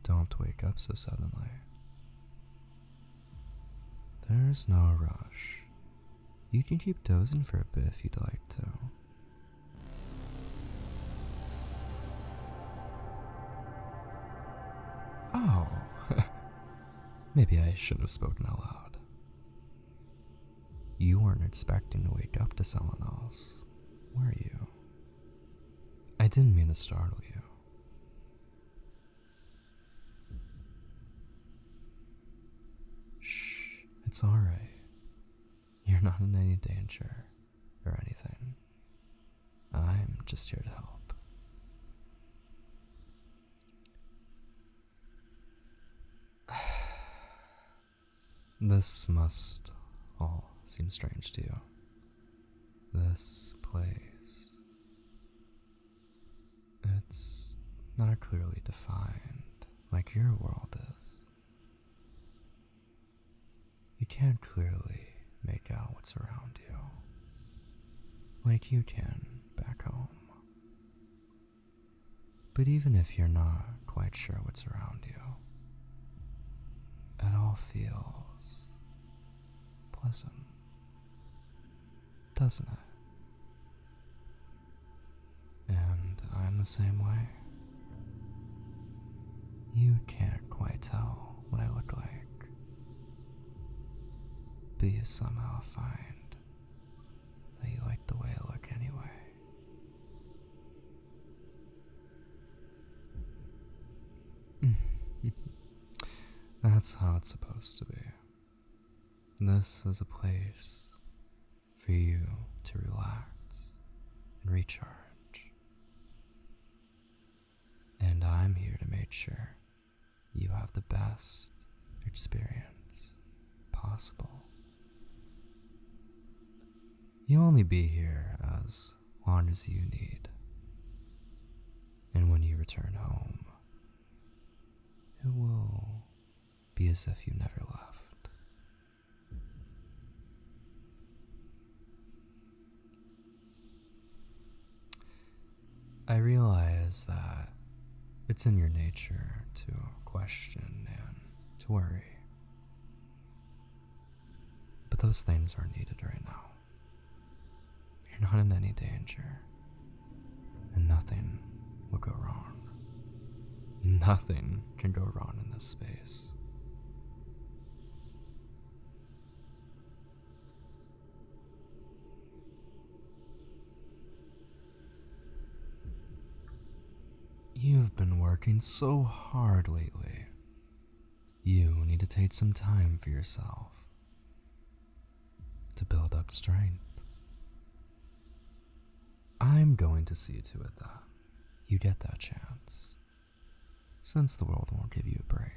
Don't wake up so suddenly. There's no rush. You can keep dozing for a bit if you'd like to. Oh, maybe I shouldn't have spoken out loud. You weren't expecting to wake up to someone else, were you? I didn't mean to startle you. Shh, it's alright. You're not in any danger or anything. I'm just here to help. This must all seem strange to you. This place. It's not clearly defined like your world is. You can't clearly make out what's around you, like you can back home. But even if you're not quite sure what's around you, it all feels pleasant, doesn't it? And I'm the same way. You can't quite tell what I look like, but you somehow find that you like the way I look anyway. That's how it's supposed to be. This is a place for you to relax and recharge. And I'm here to make sure you have the best experience possible. You'll only be here as long as you need. And when you return home, it will be as if you never left. I realize that it's in your nature to question and to worry. But those things aren't needed right now. You're not in any danger, and nothing will go wrong. Nothing can go wrong in this space. You've been working so hard lately. You need to take some time for yourself to build up strength. I'm going to see to it that you get that chance, since the world won't give you a break.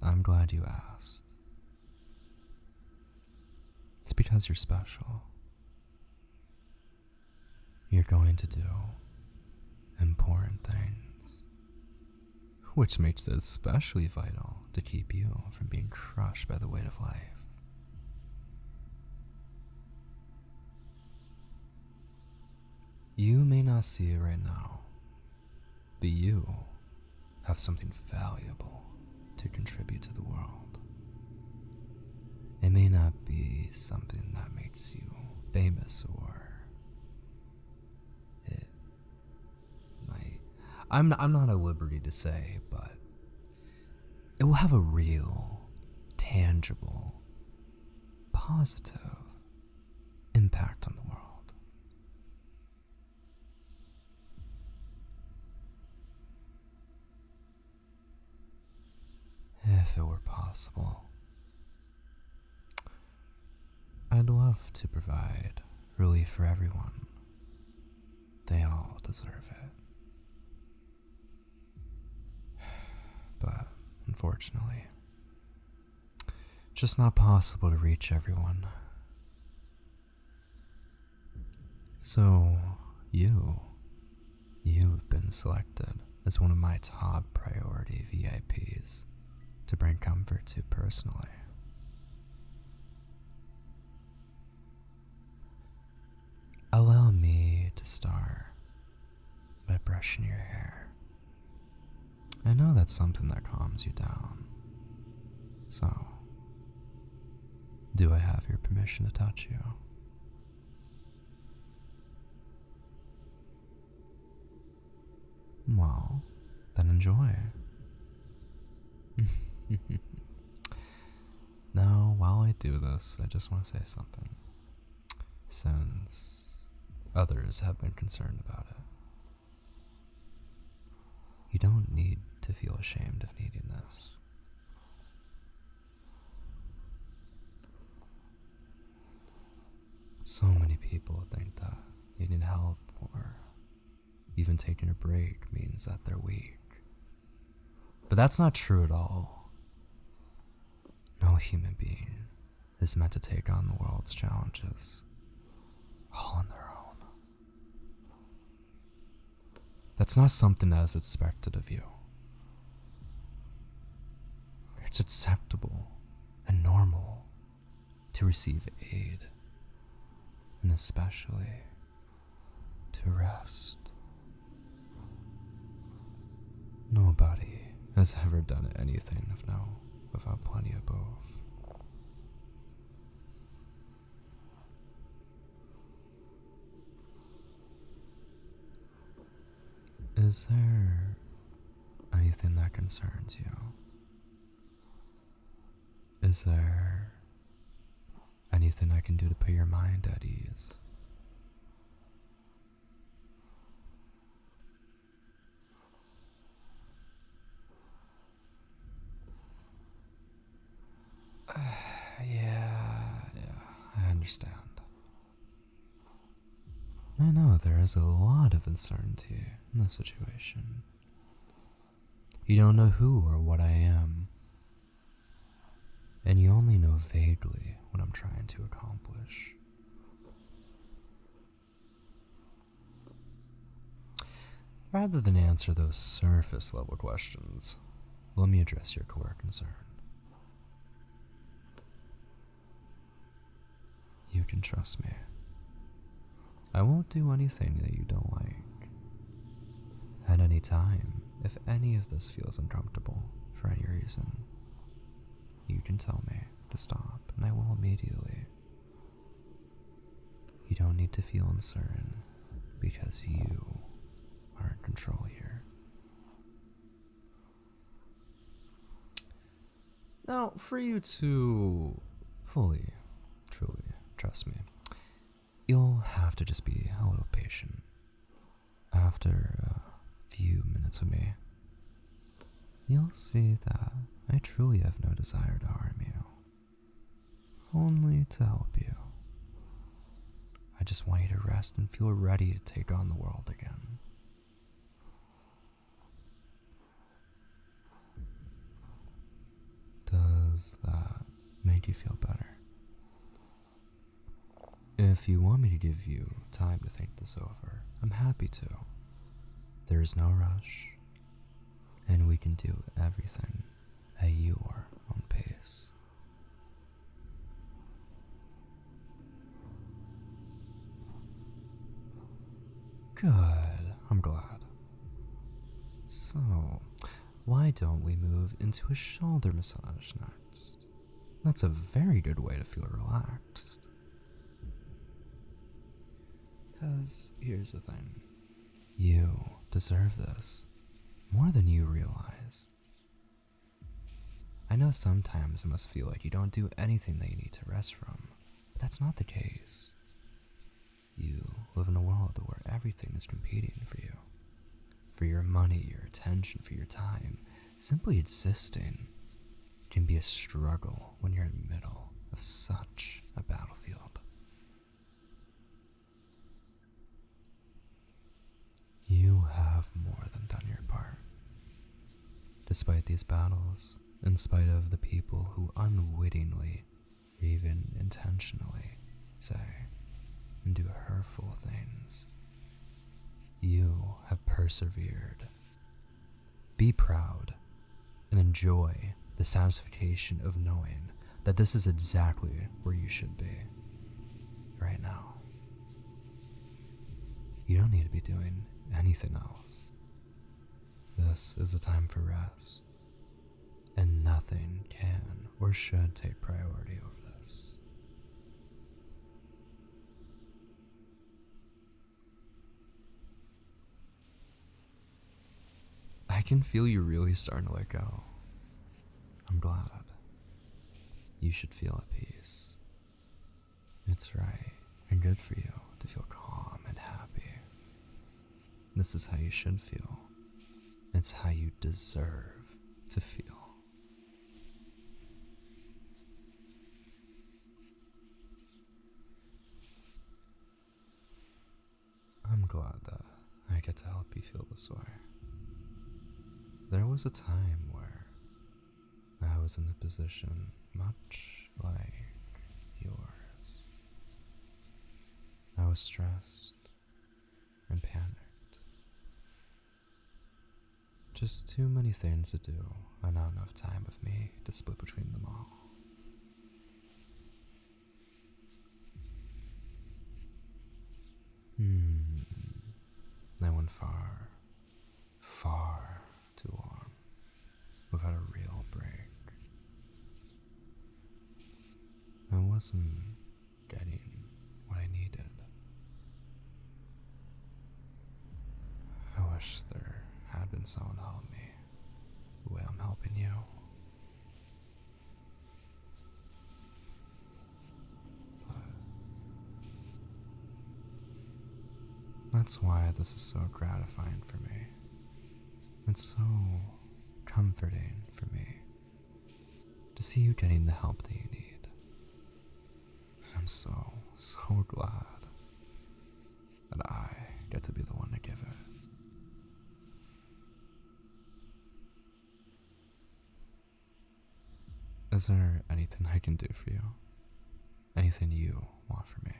I'm glad you asked. It's because you're special. You're going to do important things, which makes it especially vital to keep you from being crushed by the weight of life. You may not see it right now, but you have something valuable to contribute to the world. It may not be something that makes you famous, or it might, I'm not at liberty to say, but it will have a real, tangible, positive impact on the world. If it were possible, I'd love to provide relief for everyone. They all deserve it. But unfortunately, it's just not possible to reach everyone. So, you've been selected as one of my top priority VIPs to bring comfort to personally. start by brushing your hair. I know that's something that calms you down. So, do I have your permission to touch you? Well, then enjoy. Now, while I do this, I just want to say something. Since others have been concerned about it, you don't need to feel ashamed of needing this. So many people think that needing help or even taking a break means that they're weak. But that's not true at all. No human being is meant to take on the world's challenges all on their own. That's not something that is expected of you. It's acceptable and normal to receive aid, and especially to rest. Nobody has ever done anything of note without plenty of both. Is there anything that concerns you? Is there anything I can do to put your mind at ease? Yeah, I understand. I know there is a lot of uncertainty in this situation. You don't know who or what I am, and you only know vaguely what I'm trying to accomplish. Rather than answer those surface level questions, let me address your core concern. You can trust me. I won't do anything that you don't like. At any time, if any of this feels uncomfortable for any reason, you can tell me to stop, and I will immediately. You don't need to feel uncertain, because you are in control here. Now, for you to fully, truly trust me, you'll have to just be a little patient. After a few minutes with me, you'll see that I truly have no desire to harm you, only to help you. I just want you to rest and feel ready to take on the world again. Does that make you feel better? If you want me to give you time to think this over, I'm happy to. There is no rush, and we can do everything at your own pace. Good, I'm glad. So, why don't we move into a shoulder massage next? That's a very good way to feel relaxed. Because here's the thing. You deserve this more than you realize. I know sometimes it must feel like you don't do anything that you need to rest from, but that's not the case. You live in a world where everything is competing for you. For your money, your attention, for your time. Simply existing can be a struggle when you're in the middle of such a battlefield. You have more than done your part. Despite these battles, in spite of the people who unwittingly, or even intentionally, say and do hurtful things, you have persevered. Be proud and enjoy the satisfaction of knowing that this is exactly where you should be right now. You don't need to be doing anything else. This is a time for rest, and nothing can or should take priority over this. I can feel you really starting to let go. I'm glad. You should feel at peace. It's right and good for you to feel calm and happy. This is how you should feel. It's how you deserve to feel. I'm glad that I get to help you feel this way. There was a time where I was in a position much like yours. I was stressed and panicked. Just too many things to do and not enough time with me to split between them all. I went far, far too long without a real break. I wasn't getting what I needed. I wish there had been someone to help me the way I'm helping you. That's why this is so gratifying for me. It's so comforting for me to see you getting the help that you need. I'm so glad that I get to be the one to give it. Is there anything I can do for you? Anything you want from me?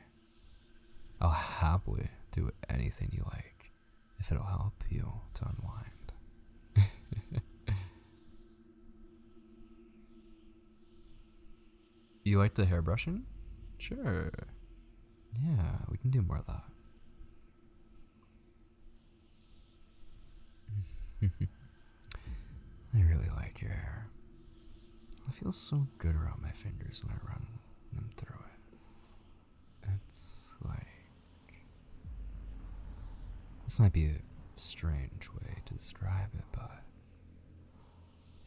I'll happily do anything you like if it'll help you to unwind. You like the hairbrushing? Sure. Yeah, we can do more of that. I really like your hair. It feels so good around my fingers when I run them through it. It's like... This might be a strange way to describe it, but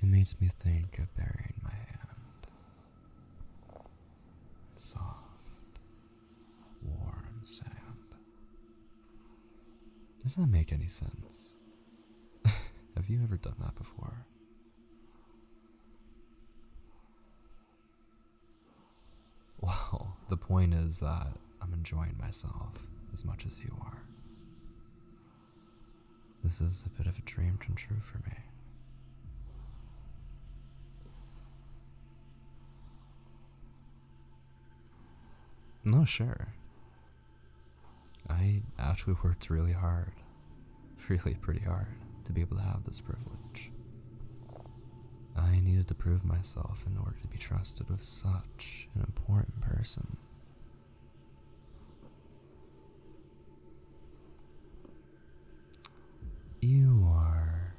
it makes me think of burying my hand. Soft, warm sand. Does that make any sense? Have you ever done that before? Well, the point is that I'm enjoying myself as much as you are. This is a bit of a dream come true for me. No, sure. I actually worked really hard. Really pretty hard to be able to have this privilege. I needed to prove myself in order to be trusted with such an important person. You are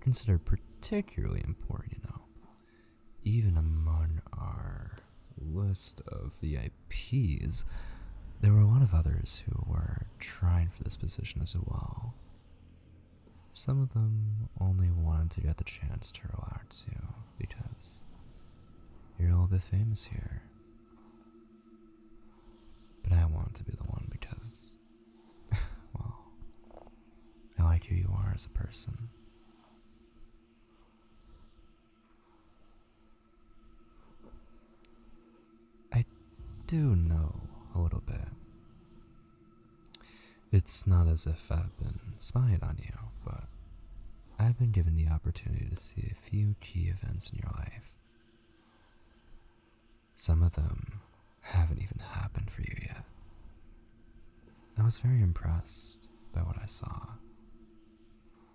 considered particularly important, you know. Even among our list of VIPs, there were a lot of others who were trying for this position as well. Some of them only wanted to get the chance to relax you because you're a little bit famous here. But I wanted to be the one because, well, I like who you are as a person. I do know a little bit. It's not as if I've been spying on you, but I've been given the opportunity to see a few key events in your life. Some of them haven't even happened for you yet. I was very impressed by what I saw,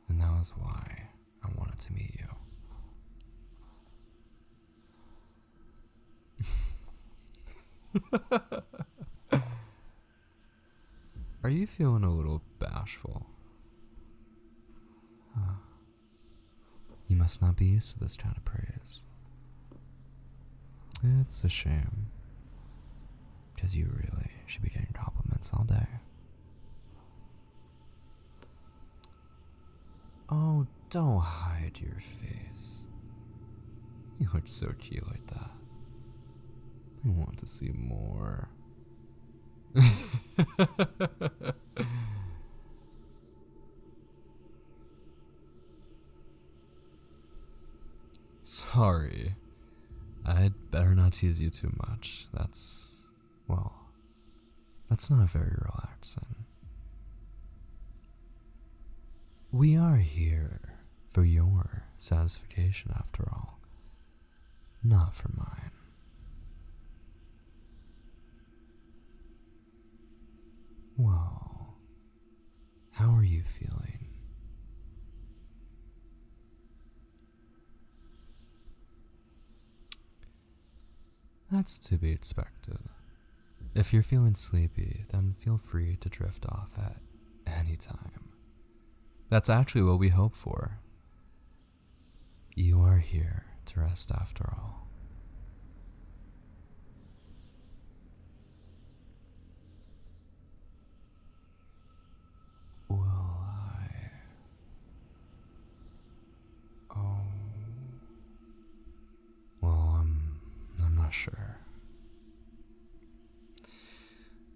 and that was why I wanted to meet you. Are you feeling a little bashful? You must not be used to this kind of praise. It's a shame, because you really should be getting compliments all day. Oh, don't hide your face. You look so cute like that. I want to see more. Sorry. I'd better not tease you too much. That's not very relaxing. We are here for your satisfaction after all, not for mine. Well, how are you feeling? That's to be expected. If you're feeling sleepy, then feel free to drift off at any time. That's actually what we hope for. You are here to rest after all. I'm not sure.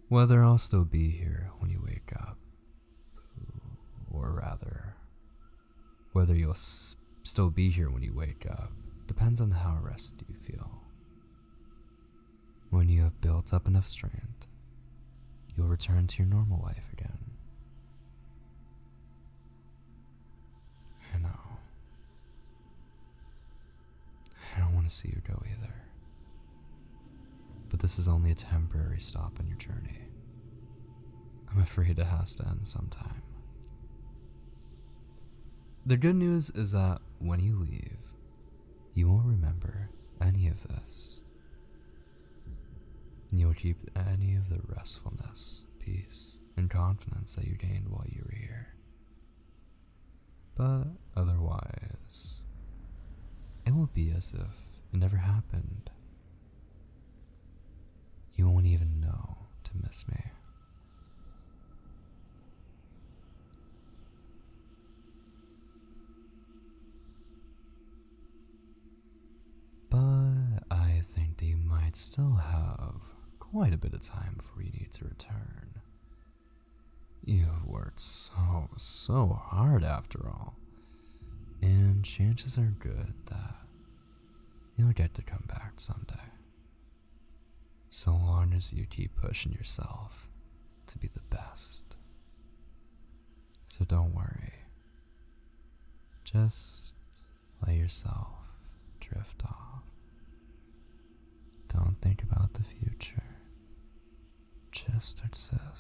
Whether I'll still be here when you wake up, or rather, whether you'll still be here when you wake up, depends on how rested you feel. When you have built up enough strength, you'll return to your normal life again. I know. I don't want to see you go either. But this is only a temporary stop on your journey. I'm afraid it has to end sometime. The good news is that when you leave, you won't remember any of this. You'll keep any of the restfulness, peace, and confidence that you gained while you were here. But otherwise, it will be as if it never happened. You won't even know to miss me. But I think that you might still have quite a bit of time before you need to return. You've worked so hard after all, and chances are good that you'll get to come back someday. So long as you keep pushing yourself to be the best. So don't worry. Just let yourself drift off. Don't think about the future. Just accept